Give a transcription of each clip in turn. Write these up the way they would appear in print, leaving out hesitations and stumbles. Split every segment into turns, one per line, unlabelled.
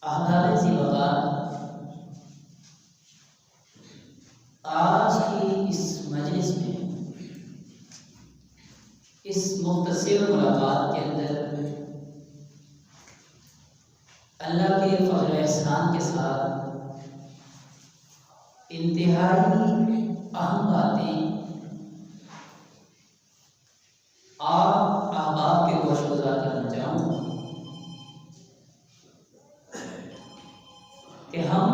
अहबाब ज़ी वक़ार, आज की इस मजलिस में, इस मुख्तसर मुलाकात के अंदर अल्लाह के फज़ल व एहसान के साथ इंतहाई अहम बातें आप अहबाब के गोशगुजार करना चाहूँगा कि हम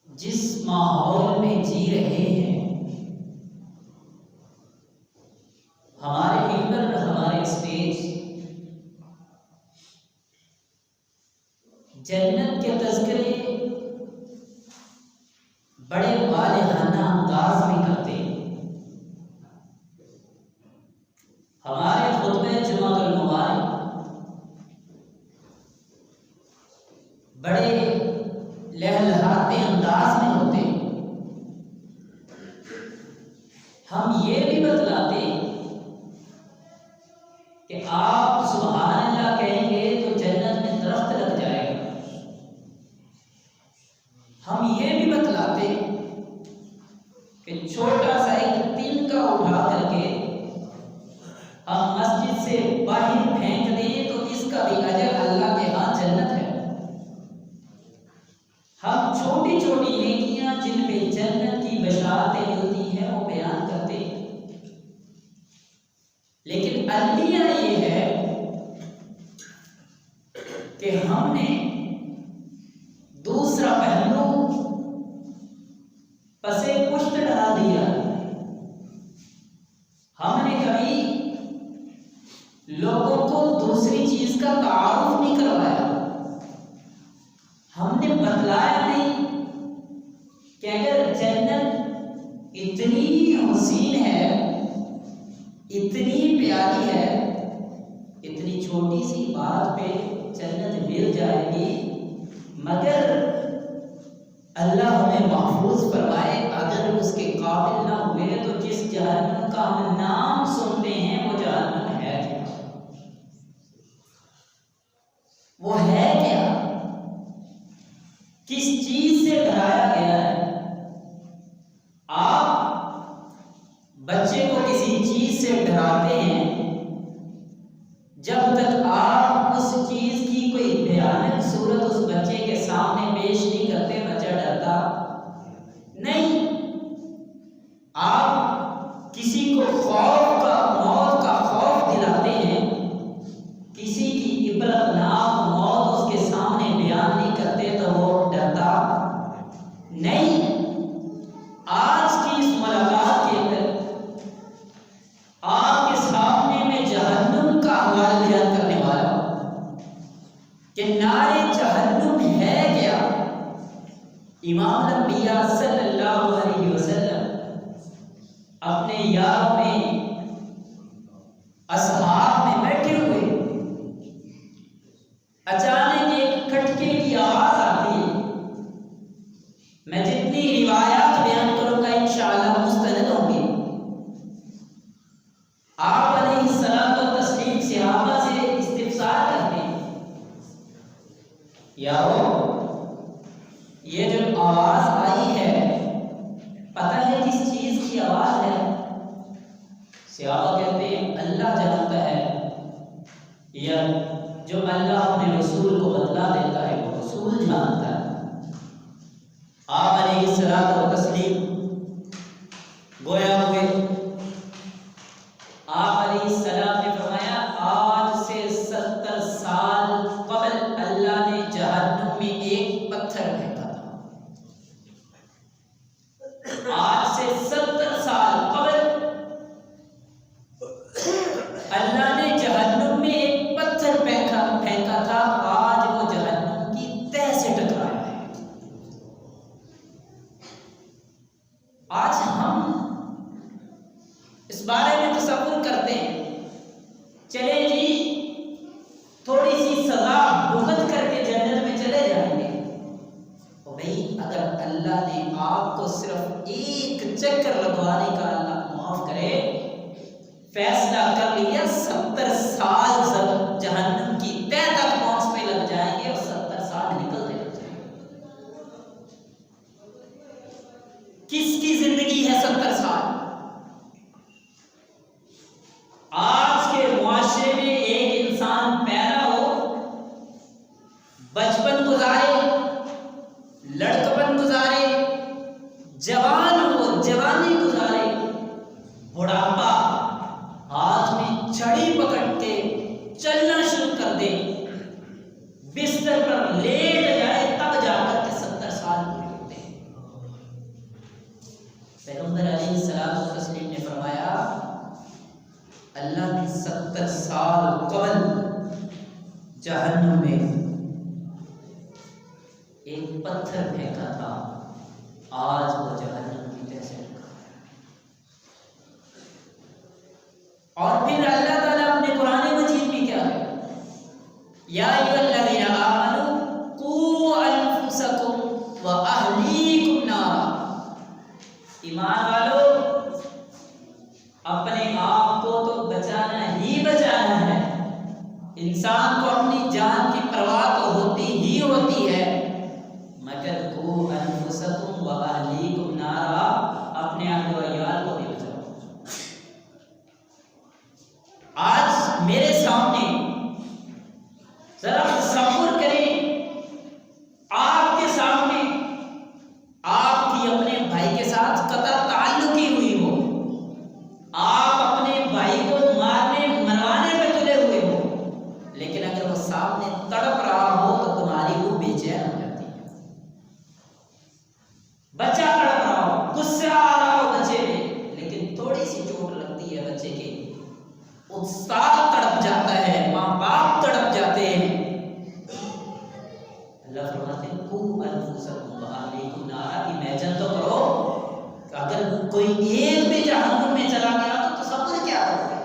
जिस माहौल में जी रहे हैं, हमारे मिंबर, हमारे स्टेज जन्नत के तज़किरे बड़े वालिहाना अंदाज में करते हैं। हमारे खुतबे जुमातुल मुबारक बड़े लहलहाते अंदाज में होते हैं। हम ये भी बतलाते कि आप सुभान अल्लाह कहेंगे तो जन्नत में दरख्त लग जाएगा। हम ये भी बतलाते कि छोटा सा एक तिनका उठा करके हम मस्जिद से बाहर फेंक दें तो इसका भी अजर अल्लाह के यहाँ जन्नत है। हम छोटी छोटी नेकियां जिनमें जन्नत की बशारतें मिलती हैं वो बयान करते हैं, लेकिन अलमिया ये है कि हमने दूसरा पहलू पसे पुष्ट डाल दिया। हमने कभी लोगों को दूसरी चीज का तारुफ नहीं करवाया। हमने बतलाया नहीं कि अगर जन्नत इतनी हसीन है, इतनी प्यारी है, इतनी छोटी सी बात पे जन्नत मिल जाएगी, मगर अल्लाह हमें महफूज फरमाए अगर उसके काबिल ना हुए तो जिस जहन्नम का हम नाम सुनते हैं वो जहन्नम है क्या? वो है क्या? किस चीज से डराया गया है? आप बच्चे को किसी चीज से डराते हैं, जब तक आप उस चीज की कोई भयानक सूरत उस बच्चे के सामने पेश नहीं करते, बच्चा डरता नहीं। आप किसी को खौफ का, मौत का खौफ दिलाते हैं, किसी की इबरतनाक मौत उसके सामने बयान नहीं करते तो वो डरता नहीं। आज की इस मुलाकात के अंदर आपके सामने में जहन्नुम का हवाला बयान करने वाला कि नारे जहन्नुम है क्या? इमाम नबिया सल्लल्लाहु अलैहि वसल्लम अपने यारों में, असहाब में बैठे हुए, अचानक एक खटके की आवाज आती है। मैं जितनी रिवायात बयान करूंगा इंशाअल्लाह मुस्तनद होंगी। आप अलैहिस्सलाम व तस्लीम सहाबा से इस्तिफसार करते हैं, यारो ये जो आवाज आई है पता है किस चीज की आवाज है? सहाबा कहते हैं अल्लाह जानता है, या जो अल्लाह अपने रसूल को बतला देता है वो रसूल जानता है। आप अलैहिस्सलाम व तस्लीम गोया हुए। आप अलैहिस्सलाम ने फरमाया आज से 70 साल कबल अल्लाह ने जहन्नुम में एक पत्थर फेंका था। आज से 70 साल कबल अल्लाह ने जहन्नुम में एक पत्थर फेंका था। आज वो जहन्नुम की तह से टकराया है। आज हम इस बारे में तसव्वुर करते हैं, चले जी थोड़ी सी सजा भुगत करके जन्नत में चले जाएंगे। और भाई अगर अल्लाह ने आपको सिर्फ एक चक्कर लगवाने का, अल्लाह माफ करे, फैसला कर लिया 70 साल जहन्नम की तह तक बचपन गुजारे, लड़कपन गुजारे, जवान हो जवानी गुजारे, बुढ़ापा हाथ में छड़ी पकड़ के चलना शुरू कर दे, बिस्तर पर लेट जाए, तब जाकर के 70 साल पूरे होते हैं। पैगंबर अलैहिस्सलाम ने फरमाया, अल्लाह ने 70 साल कबल जहन्नुम में एक पत्थर फेंका था, आज वो जहन्नुम की तह से रखा है। और फिर अल्लाह ताला अपने कुरान मजीद में क्या है, या अय्युहल्लज़ीना आमनू कू अनफुसकुम व अहलीकुम नारा, ईमान वालों अपने आप को तो बचाना ही बचाना है। इंसान को अपनी जान की परवाह तो होती ही होती है, मगर कू अनफुसकुम व अहलीकुम नारा, अपने अहल व अयाल को भी बचाओ। आज मेरे सामने जरा तसव्वुर करें, आपके सामने आपकी अपने भाई के साथ कतई ताल्लुकी हुई हो, आप अपने भाई को मारने मरवाने पे तुले हुए हो, लेकिन अगर वो सामने तड़प रहा हो तो तुम्हारी रूह बेचैन हो जाती है। बच्चा तड़प रहा हो, गुस्सा आ रहा हो बच्चे में, लेकिन थोड़ी सी चोट लगती है बच्चे के, उत्साह तड़प जाता है, माँ बाप तड़प जाते हैं। अल्लाह फरमाते हैं कू अनफुसकुम व अहलीकुम नारा, इमेजिन तो करो अगर कोई एक भी जहन्नुम में चला गया तो तसव्वुर क्या करोगे।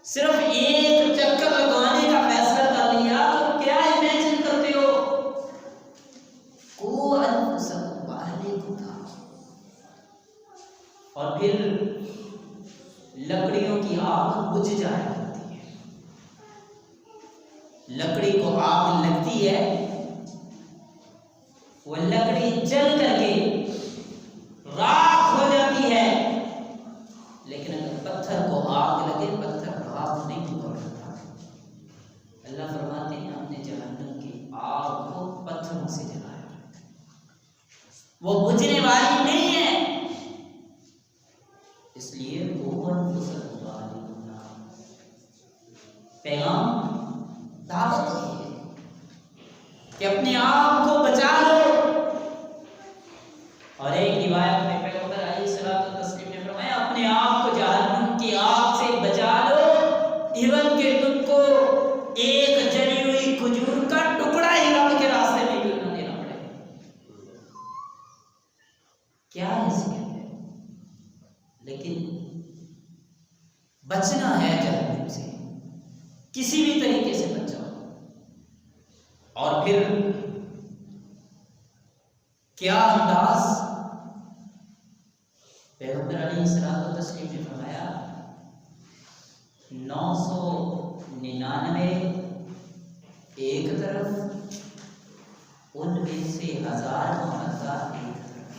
सिर्फ एक चक्कर लगवाने का फैसला कर लिया तो क्या इमेजिन करते हो। कू अनफुसकुम व अहलीकुम नारा। और फिर लकड़ियों की आग बुझ जाया करती है, लकड़ी को आग लगती है, वो लकड़ी जल करके राख हो जाती है, लेकिन अगर पत्थर को आग लगे, पत्थर राख नहीं हुआ करता। अल्लाह फरमाते हैं हमने जहन्नम की आग को पत्थरों से जलाया, वो बुझने वाली नहीं है, इसलिए पैगाम दावत है कि अपने आप को बचा लो। और एक रिवायत में पैगंबर अलैहिस्सलाम ने फरमाया, अपने आप को जहन्नुम की आग से बचा लो, इवन के तुमको एक जली हुई खजूर का टुकड़ा ही रब के रास्ते में क्यों ना देना पड़े। क्या हैसियत है, लेकिन बचना है जहन्नुम से, किसी भी तरीके से बच जाओ। और फिर क्या अंदाज, पैगंबर अलैहिस्सलाम ने फरमाया 999 एक तरफ, उनमें से 1000 मोहब्बत एक तरफ।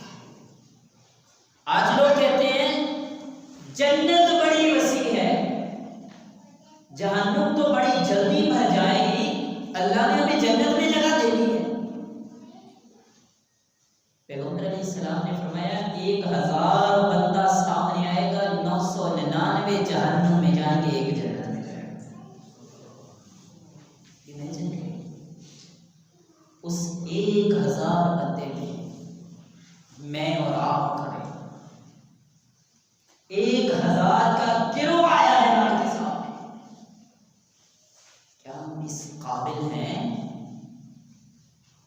आज लोग कहते हैं जन्नत बड़ी वसी है, जहन्नुम तो बड़ी जल्दी भर जाएगी, अल्लाह ने हमें जन्नत में जगह दे दी है। पैगंबर अलैहिस्सलाम ने फरमाया 1000 बंदा सामने आएगा, 999 जहन्नुम में जाएंगे, एक जन्नत में जाएंगे। इमेजिन करें उस 1000 बंदे में मैं और आप खड़े, 1000 का गिरोह आया है हमारे सामने। क्या हम इस काबिल हैं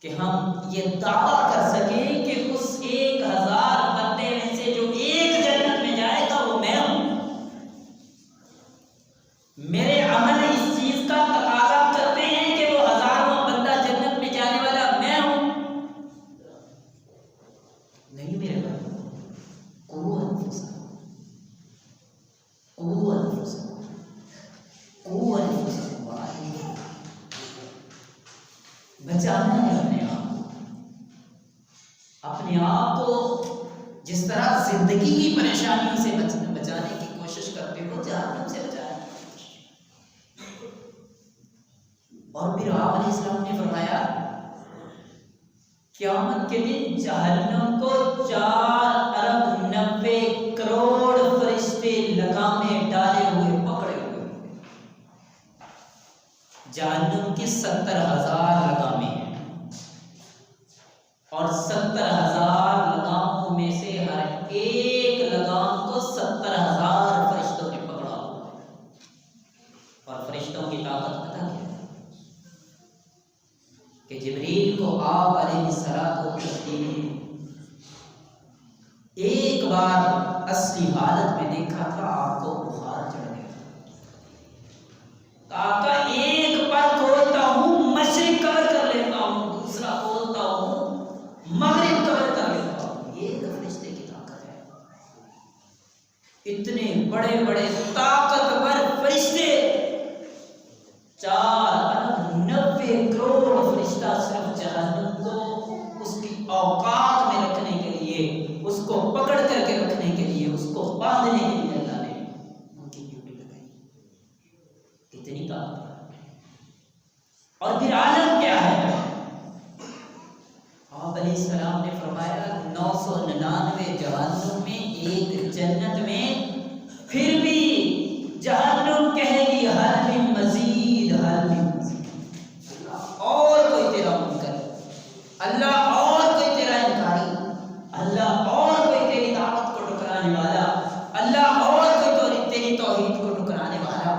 कि हम ये दावा कर सके कि उस 1000 बंदे में से जो एक जन्नत में जाएगा वो मैं हूं। मेरे अमल इस चीज का तकाजा करते हैं कि वो 1000वां बंदा जन्नत में जाने वाला मैं हूं। नहीं मेरे भाई, बचाना है अपने आप को। जिस तरह जिंदगी की परेशानियों से बचाने की कोशिश करते हो, जहन्नम से बचाने की कोशिश। और फिर आप अलैहिस्सलाम ने फरमाया क़यामत के दिन जहन्नम को 4 अरब 90 करोड़ फरिश्ते लगामे डाले हुए पकड़े हुए। जहन्नम की 70,000 लगामे हैं और 70,000 लगामों में से हर एक लगाम को 70,000 फरिश्तों ने पकड़ा हुआ। और फरिश्तों की ताकत पता क्या है कि जिब्रील को आप अलैहिस्सलाम एक बार असली हालत में देखा था, आपको बुखार चढ़ गया। काका एक पर खोलता हूं मशरिक कवर कर लेता हूं, दूसरा खोलता हूं मगरिब कवर कर लेता हूं। ये फरिश्ते की ताकत है। इतने बड़े बड़े ताकतवर फरिश्ते, 4 अरब 90 करोड़ फरिश्ता सिर्फ जहन्नम को उसकी औकात में रखने के लिए, उसको पकड़ करके रखने के लिए, उसको बांधने के लिए अल्लाह ने उनकी ड्यूटी लगाई। कितनी ताकत है। और फिर आलम क्या है? आप अलैहिस्सलाम ने फरमाया 999 जहन्नुम में, एक जन्नत में। फिर भी जहन्नुम कहेगी हल मिन मजीद, हल मिन मजीद। अल्लाह और कोई तेरा मुनकर, अल्लाह और कोई तेरा इनकारी, अल्लाह और कोई तेरी दावत को ठुकराने वाला, अल्लाह और कोई तेरी तौहीद को ठुकराने वाला,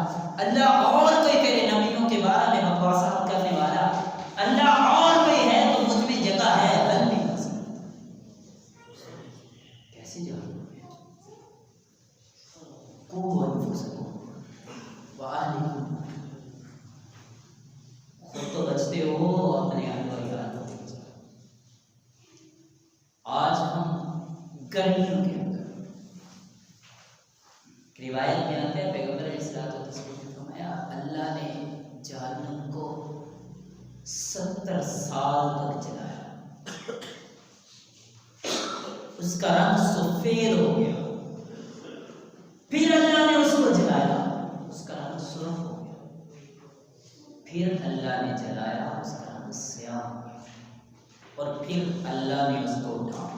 अल्लाह और कोई तेरे नबियों के बारे में बकवासात करने वाला, अल्लाह और कोई है तो मुझ में जगह है। हल मिन मजीद। कैसे जाओगे? खुद तो बचते हो अपने आज हम गर्मियों के अंदर, रिवायत में आता है पैगंबर अलैहिस्सलातु वस्सलाम ने फरमाया अल्लाह ने जहन्नम को 70 साल तक जलाया, उसका रंग सफेद हो गया। फिर अल्लाह ने उसको जलाया, उसका रंग सुर्ख हो गया। फिर अल्लाह ने जलाया, उसका रंग स्याह हो गया। और फिर अल्लाह ने उसको उठाया।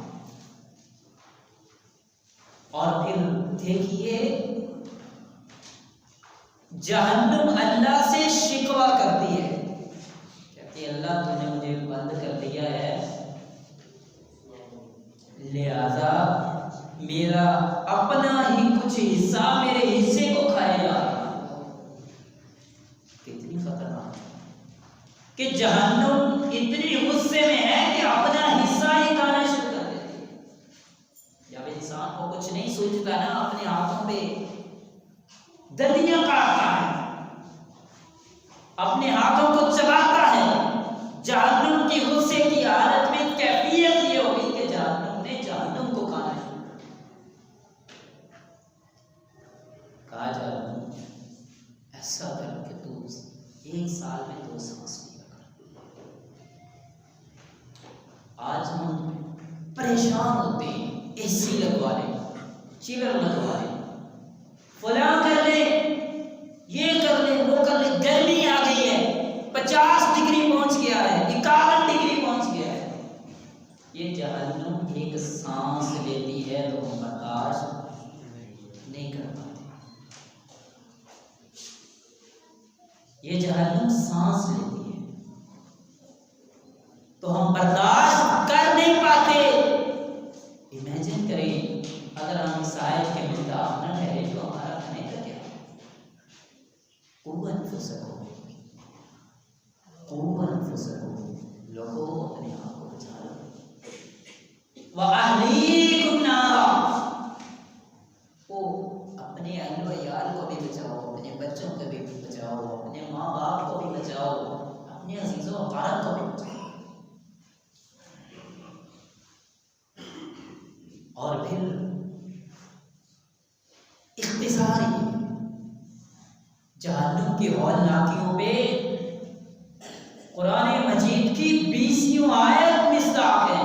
और फिर देखिए जहन्नुम अल्लाह से शिकवा करती है, कहती है अल्लाह तूने मुझे बंद कर दिया है, लिहाजा मेरा अपना ही कुछ हिस्सा मेरे हिस्से को खाएगा। कितनी खतरनाक कि जहन्नुम इतनी गुस्से में है कि अपना हिस्सा ही खाना शुरू कर देती है। जब इंसान को कुछ नहीं सूझता ना, अपने हाथों पे दलियां काटता है, अपने हाथों को चबाता है। जहन्नुम की गुस्से की हालत में कैफियत ये होगी कि जहन्नुम ने जहन्नुम को खाना शुरू कर कहा। जहन्नुम ऐसा कर कि तू 1 साल में 2 सांस लिया कर। आज हम परेशान होते हैं, एसी लगवा ले, चिलर लगवा ले, फलां कर ले, ये कर ले, वो कर ले। गर्मी आ गई है, 50 डिग्री पहुंच गया है, 51 डिग्री पहुंच गया है। ये जहन्नुम एक सांस लेती है तो हम बर्दाश्त नहीं कर पाते। ये जहन्नुम सांस लेती है तो हम बर्दाश्त कर नहीं पाते। इमेजिन करें अगर हम साहिब के मिजाज न ठहरे तो हमारा खाने का क्या? लोगों अपने आप को बचा लो। व अहलीकुम नारा, ओ अपने अहल व यार को भी बचाओ, अपने बच्चों को भी बचाओ, अपने माँ बाप को भी बचाओ, अपने अजीजों अकारब को भी बचाओ। और फिर इख्तिसार जहन्नुम की हौलनाकियों पे कुरान मजीद की 20वीं आयत मिस्ताक है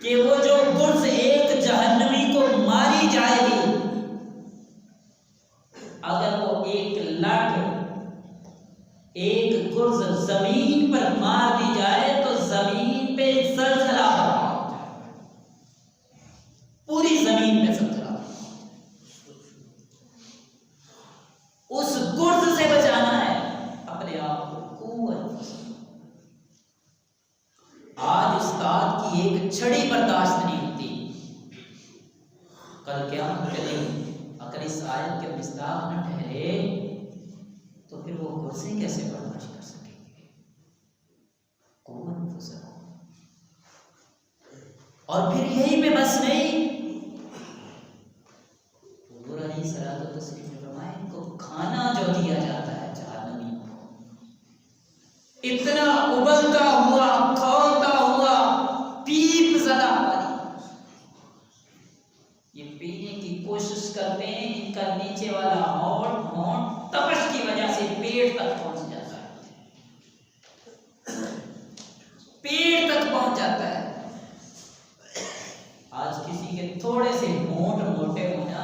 कि वो जो गुर्ज एक जहन्नमी को मारी जाएगी, अगर वो एक लाठ, एक गुर्ज जमीन पर मार दी जाए तो जमीन पे जलजला बरपा, पूरी जमीन पे जलजला। उस गुर्ज से बचाना है अपने आप को। आज उस्ताद की एक छड़ी बर्दाश्त नहीं होती, कल क्या करेंगे? अगर इस आयत के मिस्ताक न ठहरे तो फिर वो कुर्सी कैसे बर्दाश्त कर सकेंगे? कौन फुसको। और फिर यही पे बस नहीं, हुजूर अलैहिस्सलातु तस्लीम फरमाए इनको खाना जो दिया जाता है जहन्नमी को, इतना उबलता हुआ, खौलता हुआ, पीप ज़दा पानी, ये पीने की कोशिश करते हैं, इनका नीचे वाला होंठ तपश की वजह से पेट तक पहुंच जाता है, पेट तक पहुंच जाता है। आज किसी के थोड़े से होंठ मोटे होना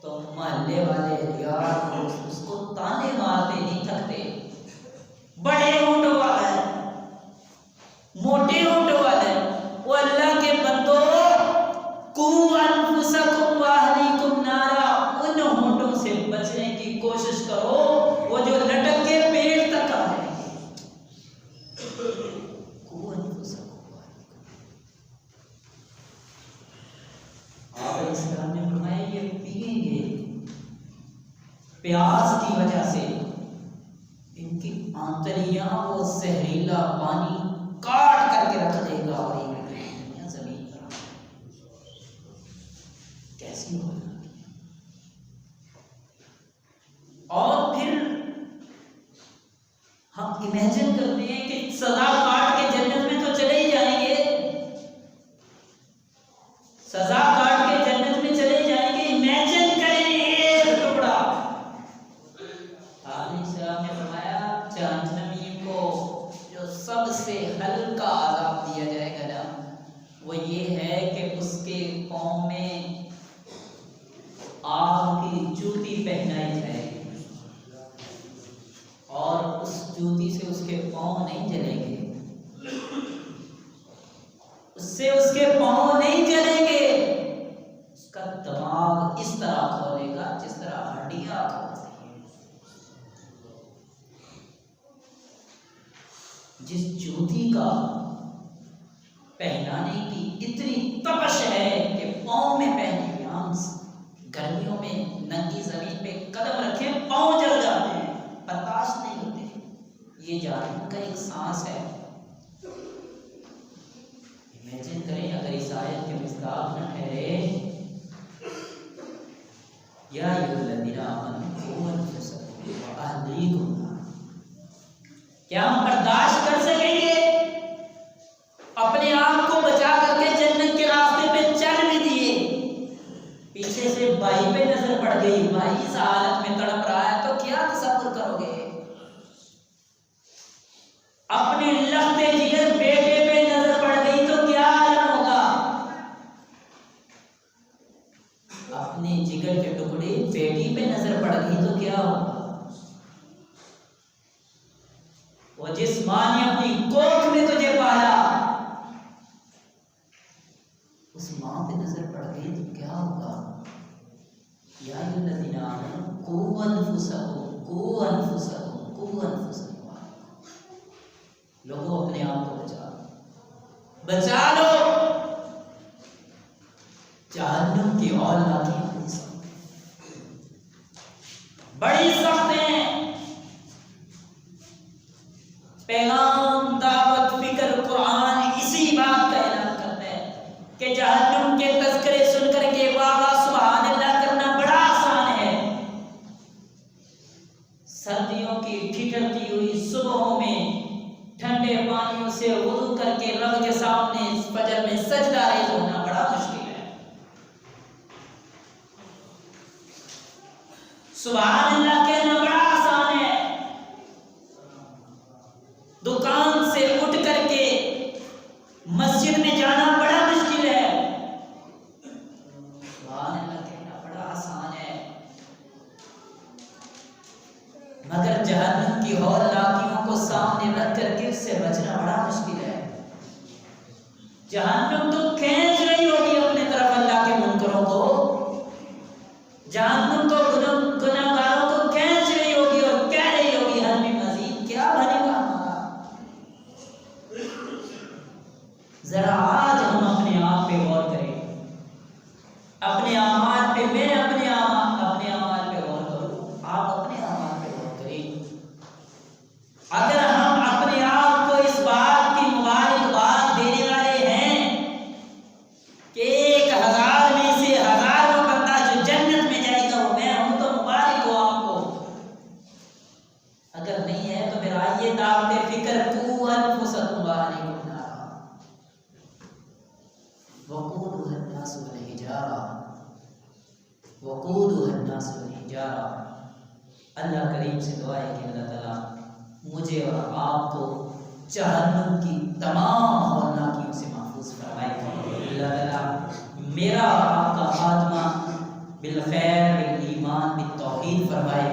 तो मोहल्ले वाले यार उसको ताने मारते नहीं थकते। बड़े होंठों वाला है, मोटे होंठों वाला है, वो अल्लाह के बंदो कू अनफुसकुम व अहलीकुम नारा, उन होंठों से बचने की कोशिश करो वो जो लटक के पेट तक आ जाएंगे। कू अनफुसकुम व अहलीकुम। आप इस्लाम ने फरमाया ये पिएंगे प्यास की वजह से, इनकी आंतड़ियां वो जहरीला पानी काट करके रख देगा और ये जमीन पर कैसी होगा। और फिर हम इमेजिन करते हैं कि सजा काट के जन्नत में तो चले ही जाएंगे, सजा काट के जन्नत में चले जाएंगे। इमेजिन करें एक टुकड़ा, अलैहिस्सलाम ने फरमाया जहन्नमी को जो सबसे हल्का अज़ाब दिया जाएगा ना, वो ये है कि उसके पाँव में आग की जूती पहनाई जाएगी और उस जूती से उसके पाँव नहीं जलेंगे, उससे उसके पाँव नहीं जलेंगे, उसका दिमाग इस तरह खोलेगा जिस तरह हड्डियां खोलती हैं। जिस जूती का पहनाने की इतनी तपश है कि पाँव में पहने हुए हम गर्मियों में नंगी जमीन पे कदम रखें पाँव जल जाते हैं, बर्दाश्त नहीं होते। ये जहन्नम का एक सांस है। इमेजिन करें अगर इस आयत के मिस्ताक न ठहरे, या अय्युहल्लज़ीना आमनू क़ू अनफुसकुम व अहलीकुम, क्या हम बर्दाश्त कर सकेंगे? अपने आप को बचा करके जन्नत के रास्ते पे चल भी दिए, पीछे से भाई पे नजर पड़ गई, भाई इस हालत में तड़प रहा है, तो क्या तसव्वुर करोगे? अपने लफ्ते जिगर बेटे पे नजर पड़ गई तो क्या आलम होगा? अपने जिगर के टुकड़े बेटी पे नजर पड़ गई तो क्या होगा? वो जिस मां ने अपनी कोख में तुझे पाला, उस मां पे नजर पड़ गई तो क्या होगा? या अय्युहल्लज़ीना आमनू क़ू अनफुसकुम क़ू अनफुसकुम क़ू अनफुसकुम, लोगों अपने आप को बचा लो। जहन्नम की औलाद बड़ी सख्त है। पैगाम, दावत, फिक्र, कुरान इसी बात का ऐलान करता है कि जहन्नम के तज़किरे सुन करके वाह सुभान अल्लाह करना बड़ा आसान है। सर्दियों की ठिठुरती हुई सुबहों में ठंडे पानियों से वुज़ू करके रब के सामने फजर में सजदा रेज़ होना बड़ा मुश्किल है। सुभान अल्लाह कहना बड़ा आसान है। दुकान से उठ करके मस्जिद में जाना बड़ा मुश्किल है। सुभान अल्लाह कहना बड़ा आसान है। जहन्नम की हौलनाकियों को सामने रखकर किससे बचना बड़ा मुश्किल है। जहन्नम तो खींच रही होगी अपने तरफ अल्लाह के मुनकरों को, जहन्नम तो गुनाहगारों को खींच रही होगी और कह रही होगी हल में मजीद क्या बनेगा हमारा। जरा आज हम अपने आप पे गौर करें, अपने आमाल पे। मैं अपने आमाल पे गौर करूं, आप अपने आमाल पे गौर करें। अगर हम अपने आप को इस बात की मुबारकबाद देने वाले हैं कि 1000 में से हजारों बंदा जो जन्नत में जाएगा वो मैं हूं, तो मुबारक हो आपको। अगर नहीं है तो फिर आइए दावत फिक्र तू अनफुसकुम व अहलिकुम नारा वक़ूदुहा अन्नास वल हिजारा वक़ूदुहा अन्नास वल हिजारा। अल्लाह करीम से दुआ है कि अल्लाह ताला मुझे और आपको जहन्नम की तमाम हौलनाकियों से महफूज फरमाए। अल्लाह ताला मेरा और आपका खात्मा बिल खैर बिल ईमान बिल तौहीद फरमाए।